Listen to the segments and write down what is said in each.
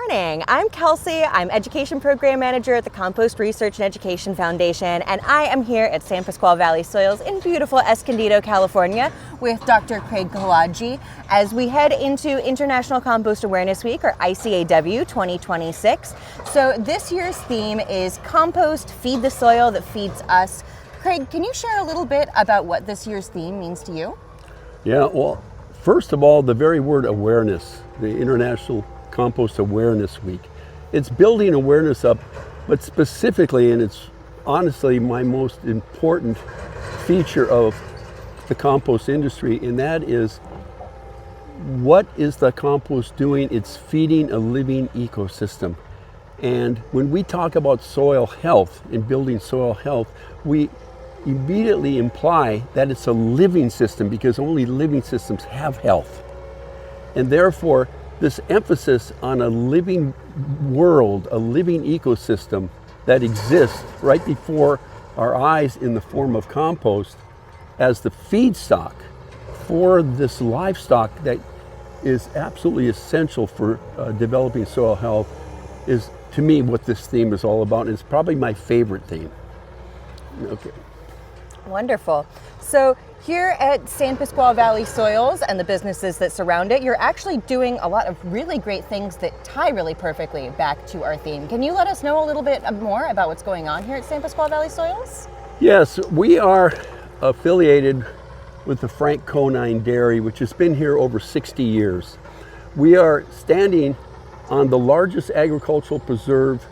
morning. I'm Kelsey. I'm Education Program Manager at the Compost Research and Education Foundation, and I am here at San Pasqual Valley Soils in beautiful Escondido, California, with Dr. Craig Kolodge as we head into International Compost Awareness Week, or ICAW 2026. So this year's theme is Compost, Feed the Soil That Feeds Us. Craig, can you share a little bit about what this year's theme means to you? Yeah, well, first of all, the very word awareness, the International Compost Awareness Week. It's building awareness up, but specifically, and it's honestly my most important feature of the compost industry, and that is, what is the compost doing? It's feeding a living ecosystem. And when we talk about soil health and building soil health, we immediately imply that it's a living system, because only living systems have health. And therefore, this emphasis on a living world, a living ecosystem that exists right before our eyes in the form of compost as the feedstock for this livestock that is absolutely essential for developing soil health is, to me, what this theme is all about. And it's probably my favorite theme. Okay. Wonderful. So here at San Pasqual Valley Soils and the businesses that surround it, you're actually doing a lot of really great things that tie really perfectly back to our theme. Can you let us know a little bit more about what's going on here at San Pasqual Valley Soils? Yes, we are affiliated with the Frank Conine Dairy, which has been here over 60 years. We are standing on the largest agricultural preserve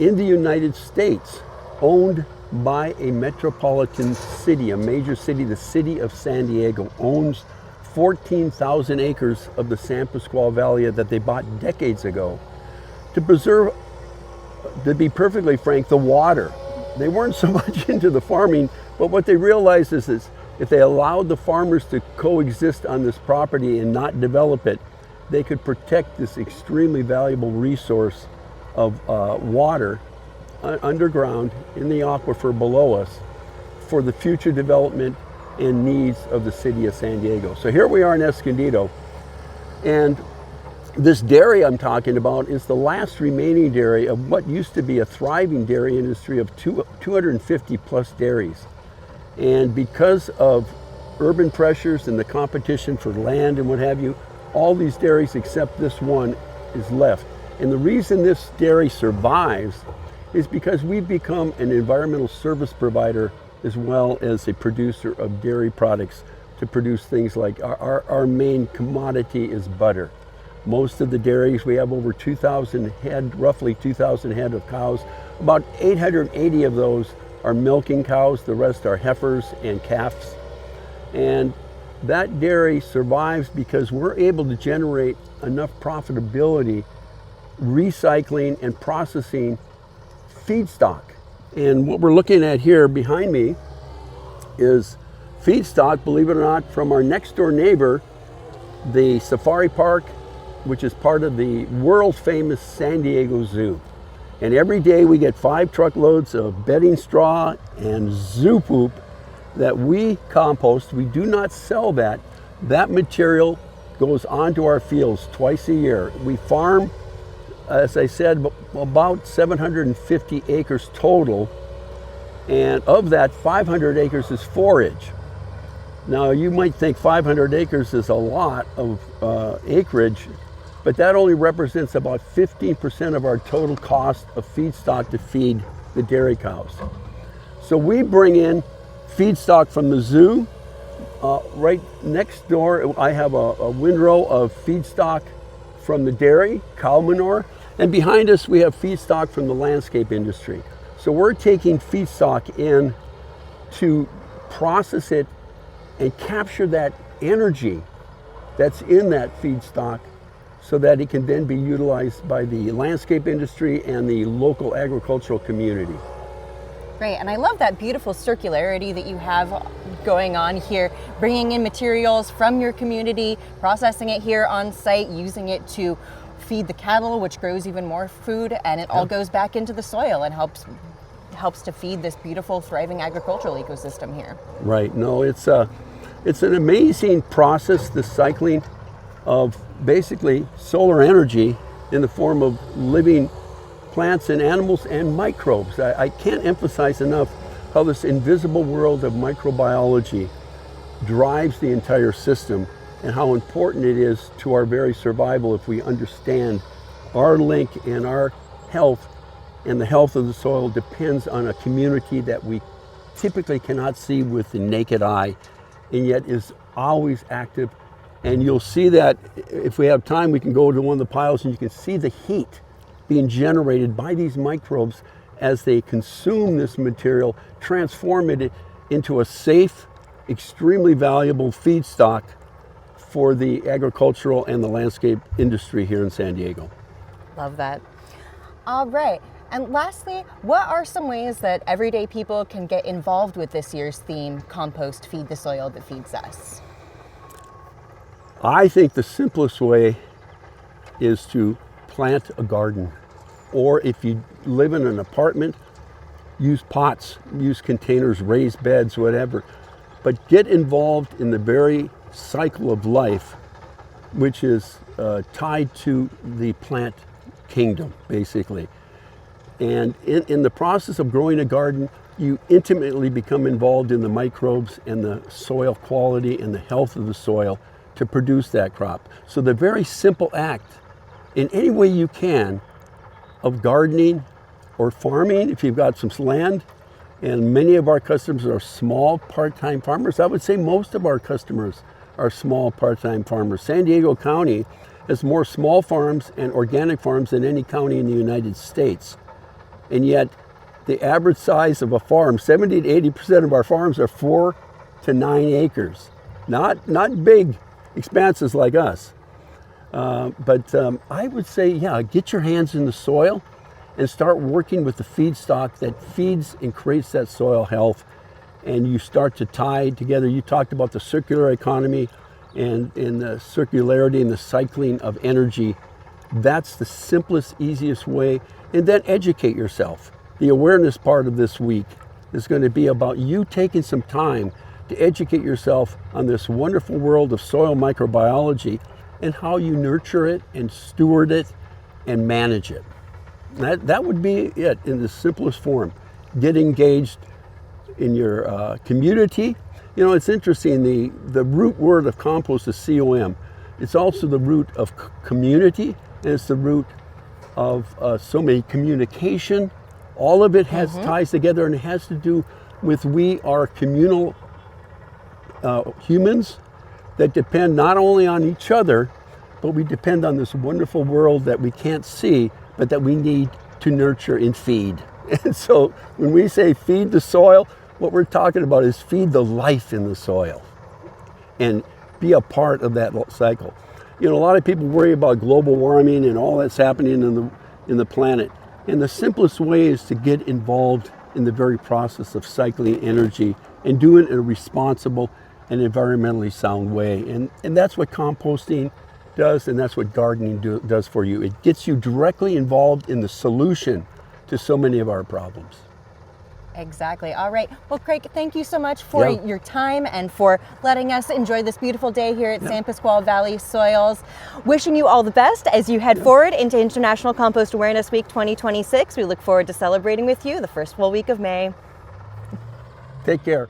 in the United States, owned by a metropolitan city, a major city. The city of San Diego owns 14,000 acres of the San Pasqual Valley that they bought decades ago to preserve, to be perfectly frank, the water. They weren't so much into the farming, but what they realized is if they allowed the farmers to coexist on this property and not develop it, they could protect this extremely valuable resource of water underground in the aquifer below us for the future development and needs of the city of San Diego. So here we are in Escondido, and this dairy I'm talking about is the last remaining dairy of what used to be a thriving dairy industry of 250 plus dairies. And because of urban pressures and the competition for land and what have you, all these dairies except this one is left. And the reason this dairy survives is because we've become an environmental service provider as well as a producer of dairy products to produce things like our main commodity is butter. Most of the dairies, we have over 2,000 head, roughly 2,000 head of cows. About 880 of those are milking cows, the rest are heifers and calves. And that dairy survives because we're able to generate enough profitability recycling and processing feedstock. And what we're looking at here behind me is feedstock, believe it or not, from our next door neighbor, the Safari Park, which is part of the world famous San Diego Zoo. And every day we get 5 truckloads of bedding straw and zoo poop that we compost. We do not sell that. That material goes onto our fields twice a year. We farm, as I said, about 750 acres total, and of that, 500 acres is forage. Now, you might think 500 acres is a lot of acreage, but that only represents about 15% of our total cost of feedstock to feed the dairy cows. So we bring in feedstock from the zoo. Right next door, I have a windrow of feedstock from the dairy, cow manure, and behind us we have feedstock from the landscape industry. So we're taking feedstock in to process it and capture that energy that's in that feedstock so that it can then be utilized by the landscape industry and the local agricultural community. Great, and I love that beautiful circularity that you have going on here, bringing in materials from your community, processing it here on site, using it to feed the cattle, which grows even more food, and it all goes back into the soil and helps to feed this beautiful, thriving agricultural ecosystem here. Right. No, it's an amazing process, the cycling of basically solar energy in the form of living plants and animals and microbes. I can't emphasize enough how this invisible world of microbiology drives the entire system, and how important it is to our very survival if we understand our link and our health and the health of the soil depends on a community that we typically cannot see with the naked eye, and yet is always active. And you'll see that if we have time, we can go to one of the piles and you can see the heat being generated by these microbes as they consume this material, transform it into a safe, extremely valuable feedstock for the agricultural and the landscape industry here in San Diego. Love that. All right. And lastly, what are some ways that everyday people can get involved with this year's theme, Compost, Feed the Soil That Feeds Us? I think the simplest way is to plant a garden. Or if you live in an apartment, use pots, use containers, raise beds, whatever. But get involved in the very cycle of life, which is tied to the plant kingdom, basically. And in the process of growing a garden, you intimately become involved in the microbes and the soil quality and the health of the soil to produce that crop. So the very simple act, in any way you can, of gardening or farming, if you've got some land, and many of our customers are small part-time farmers. I would say most of our customers are small part-time farmers. San Diego County has more small farms and organic farms than any county in the United States. And yet the average size of a farm, 70 to 80% of our farms are 4 to 9 acres. Not big expanses like us. But I would say, yeah, get your hands in the soil and start working with the feedstock that feeds and creates that soil health, and you start to tie together. You talked about the circular economy and the circularity and the cycling of energy. That's the simplest, easiest way. And then educate yourself. The awareness part of this week is going to be about you taking some time to educate yourself on this wonderful world of soil microbiology and how you nurture it and steward it and manage it. That would be it in the simplest form. Get engaged in your community. You know, it's interesting, the root word of compost is C-O-M. It's also the root of community, and it's the root of so many communication. All of it has ties together, and it has to do with we are communal humans that depend not only on each other, but we depend on this wonderful world that we can't see, but that we need to nurture and feed. And so when we say feed the soil, what we're talking about is feed the life in the soil and be a part of that cycle. You know, a lot of people worry about global warming and all that's happening in the planet. And the simplest way is to get involved in the very process of cycling energy and do it in a responsible and environmentally sound way. And that's what composting does, and that's what gardening does for you. It gets you directly involved in the solution to so many of our problems. Exactly. All right. Well, Craig, thank you so much for your time and for letting us enjoy this beautiful day here at San Pasqual Valley Soils. Wishing you all the best as you head forward into International Compost Awareness Week 2026. We look forward to celebrating with you the first full week of May. Take care.